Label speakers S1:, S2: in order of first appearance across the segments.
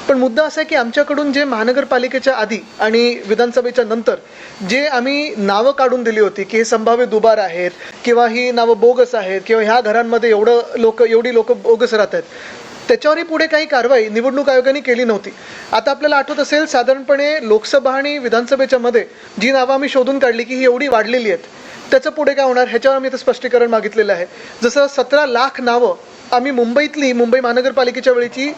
S1: पण मुद्दा असा आहे की आमच्याकडून जे महानगरपालिकेच्या आधी आणि विधानसभेच्या नंतर जे आम्ही नावं काढून दिली होती की हे संभाव्य दुबार आहेत किंवा ही नावं बोगस आहेत किंवा ह्या घरांमध्ये एवढी लोक बोगस राहत आहेत, त्याच्यावरही पुढे काही कारवाई निवडणूक आयोगाने केली नव्हती. आता आपल्याला आठवत असेल, साधारणपणे लोकसभा आणि विधानसभेच्या मध्ये जी नावं आम्ही शोधून काढली की ही एवढी वाढलेली आहेत, त्याचं पुढे काय होणार ह्याच्यावर आम्ही इथं स्पष्टीकरण मागितलेलं आहे. जसं 17 लाख नावं आम्ही मुंबई महानगरपालिकेच्या वेळीची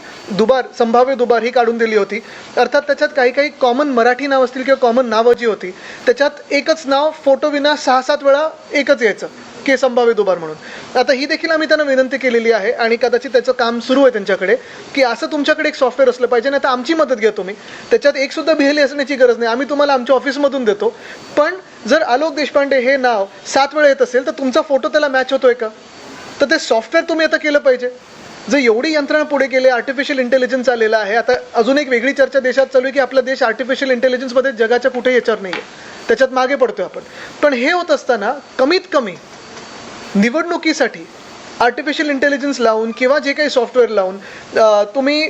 S1: संभाव्य दुबार ही काढून दिली होती. अर्थात त्याच्यात काही कॉमन मराठी नाव असतील किंवा कॉमन नावं जी होती त्याच्यात एकच नाव फोटो विना 6-7 वेळा एकच यायचं की संभाव्य दुबार म्हणून. आता ही देखील आम्ही त्यांना विनंती केलेली आहे आणि कदाचित त्याचं काम सुरू आहे त्यांच्याकडे की असं तुमच्याकडे एक सॉफ्टवेअर असलं पाहिजे. नाही तर आमची मदत घ्या तुम्ही, त्याच्यात एक सुद्धा बिहली असण्याची गरज नाही, आम्ही तुम्हाला आमच्या ऑफिसमधून देतो. पण जर आलोक देशपांडे हे नाव 7 वेळा येत असेल तर तुमचा फोटो त्याला मॅच होतोय का, तर ते सॉफ्टवेअर तुम्ही आता केलं पाहिजे. जर एवढी यंत्रणा पुढे गेली, आर्टिफिशियल इंटेलिजन्स आलेला आहे. आता अजून एक वेगळी चर्चा देशात चालू आहे की आपला देश आर्टिफिशियल इंटेलिजन्समध्ये जगाच्या कुठेही याच्यावर नाही आहे, त्याच्यात मागे पडतोय आपण. पण हे होत असताना कमीत कमी निवडणुकीसाठी आर्टिफिशियल इंटेलिजन्स लावून किंवा जे काही सॉफ्टवेअर लावून तुम्ही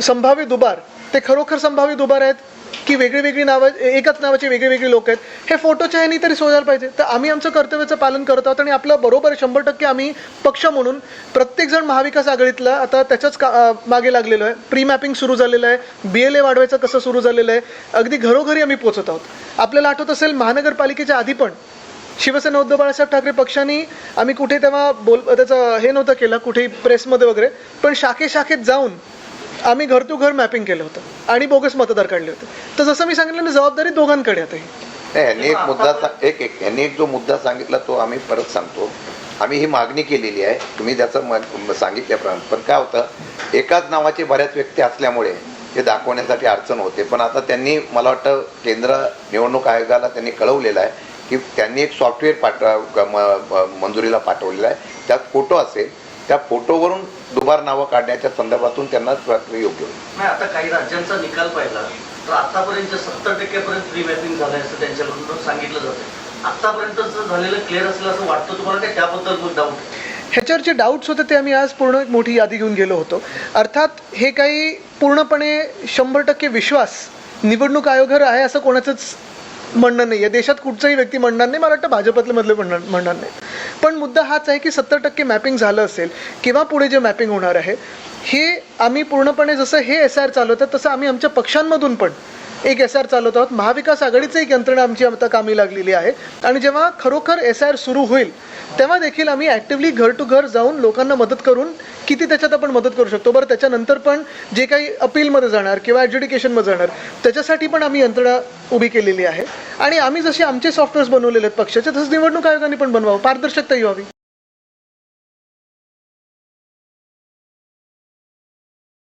S1: संभाव्य दुबार, ते खरोखर संभाव्य दुबार आहेत की वेगळी नावं, एकाच नावाचे वेगळे लोक आहेत, हे फोटोच्या ह्यानी तरी शोधायला पाहिजे. तर आम्ही आमचं कर्तव्याचं पालन करत आहोत आणि आपलं बरोबर 100% आम्ही पक्ष म्हणून प्रत्येकजण महाविकास आघाडीतला आता त्याच्याच मागे लागलेलो आहे. प्री मॅपिंग सुरू झालेलं आहे, BLA वाढवायचं कसं सुरू झालेलं आहे, अगदी घरोघरी आम्ही पोहोचत आहोत. आपल्याला आठवत असेल, महानगरपालिकेच्या आधी पण शिवसेना उद्धव बाळासाहेब ठाकरे पक्षाने आम्ही कुठे तेव्हा त्याचं हे नव्हतं केलं कुठेही प्रेसमध्ये वगैरे, पण शाखेत जाऊन आम्ही घर टू घर मॅपिंग केलं होतं आणि बोगस मतदार काढले होते. तर जसं मी सांगितलं ना, जबाबदारी दोघांकडे आता ही.
S2: यांनी एक मुद्दा यांनी एक जो मुद्दा सांगितला तो आम्ही परत सांगतो. आम्ही ही मागणी केलेली आहे, तुम्ही त्याचं सांगितल्याप्रमाणे. पण काय होतं, एकाच नावाचे बऱ्याच व्यक्ती असल्यामुळे ते दाखवण्यासाठी अडचण होते. पण आता त्यांनी, मला वाटतं केंद्र निवडणूक आयोगाला त्यांनी कळवलेलं आहे की त्यांनी एक सॉफ्टवेअर मंजुरीला पाठवलेलं आहे, त्यात फोटो असेल, त्या फोटोवरून दुबार नावं काढण्याच्या संदर्भातून त्यांना योग्य होईल.
S3: नाही, आता काही राज्यांचा निकाल पाहिला तर आतापर्यंत 70% प्री मॅपिंग झालंय असं त्यांच्याकडून सांगितलं जातं. आतापर्यंत झालेलं क्लिअर असलं असं वाटतं तुम्हाला, काय त्याबद्दल मग डाऊट?
S1: ह्याच्यावर जे डाऊट्स होते ते आम्ही आज पूर्ण एक मोठी यादी घेऊन गेलो होतो. अर्थात हे काही पूर्णपणे 100% विश्वास निवडणूक आयोगावर आहे असं कोणाचंच म्हणणं नाही आहे. देशात कुठचाही व्यक्ती म्हणणार नाही, मला वाटतं भाजपातले मधले म्हणणार नाही. पण मुद्दा हाच आहे की 70% मॅपिंग झालं असेल किंवा पुढे जे मॅपिंग होणार आहे हे आम्ही पूर्णपणे, जसं हे SIR चालवतात तसं आम्ही आमच्या पक्षांमधून पण एक SIR चालवत आहोत. महाविकास आघाडीचं एक यंत्रणा आमची आता कामी लागलेली आहे आणि जेव्हा खरोखर SIR सुरू होईल तेव्हा देखील आम्ही ॲक्टिव्हली घर टू घर जाऊन लोकांना मदत करून किती त्याच्यात आपण मदत करू शकतो. बरं, त्याच्यानंतर पण जे काही अपीलमध्ये जाणार किंवा ॲड्ज्युडिकेशनमध्ये जाणार त्याच्यासाठी पण आम्ही यंत्रणा उभी केलेली आहे. आणि आम्ही जसे आमचे सॉफ्टवेअर्स बनवलेले आहेत पक्षाचे, तसंच निवडणूक आयोगाने पण बनवावं, पारदर्शकता यावी.